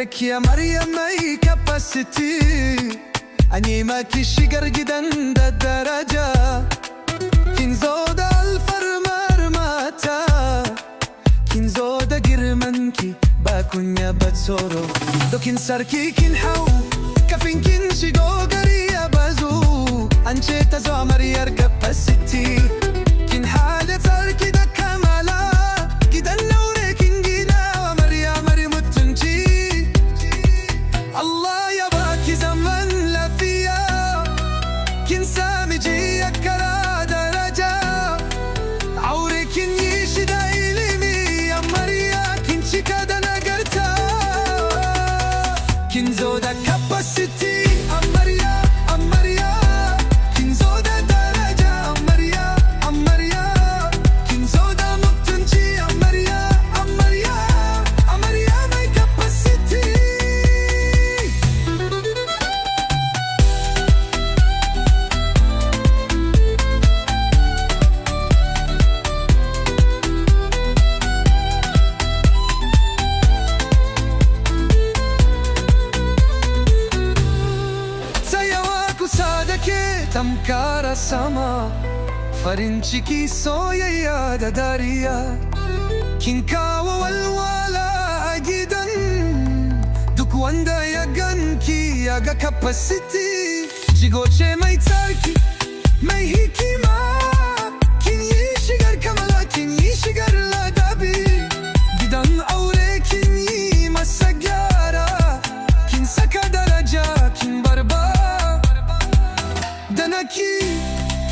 عمرك يا مريم ماي كاباسيتي أني ما كشجر جدا دا الدرجة كين زود الفرمر ماتا كين زود جرمنكي باكون يا بتصورو دو كين ساركي كين حو كفين كين شيغو غريا بازو أنشي تزو عمري أركب بسيتي كين حالة ساركي دا كمالا كده النوري كين جينا ومريا مري متنجي الله يا باكي زمن لا فيا كين سامي جي أكرا درجة عوري كين يشي دا إليمي يا مريا كين شيكا دا نقرتا كين زودا كاباسيتي أمريا أمريا كين زودا درجة أمريا أمريا كين زودا مبتنجي أمريا أمريا أمريا ماي كاباسيتي Tamkara sama farin ciki soyayya da dariya kin kawo walwala a gidan duk wanda ya ganki ya ga capacity shigo ce mai tsarki mai hikima kin yi shigar kamala kin yi shigar ladabi gidan aure kin yi masa gyara kin saka daraja kin barba danaki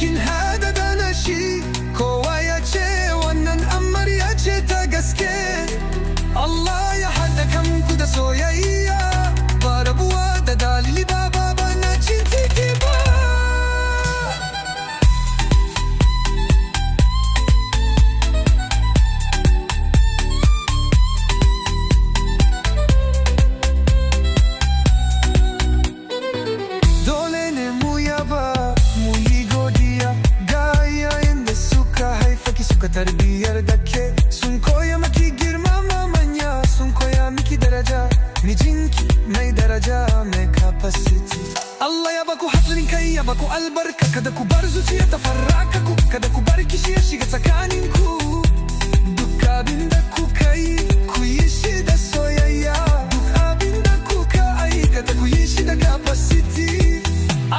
kin hada danashi kowa ya ce wannan amarya ce ta gaske Allah ya hada kanku da soyayya ba rabuwa da dalili ba baba na cin ciki ba dole ne mu yaba suka tarbiyar da ke sun koya maki girmama manya sun koya miki daraja mijinki mai daraja mai capacity Allah ya baku haɗin kai ya baku albarka kada ku bar zuciya ta farraka ku kada ku bar kishi ya shiga tsakaninku duk abin da kuka yi ku yi shi da soyayya duk abin da kuka aikata ku yi shi da capacity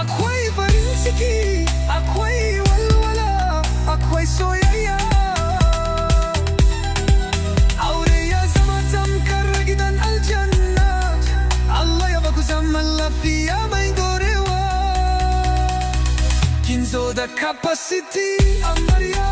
akwai farin ciki akwai walwala akwai soyayya aure ya zama tamkar gidan aljanna Allah ya baku zaman lafiya mai dorewa kin zo da capacity amarya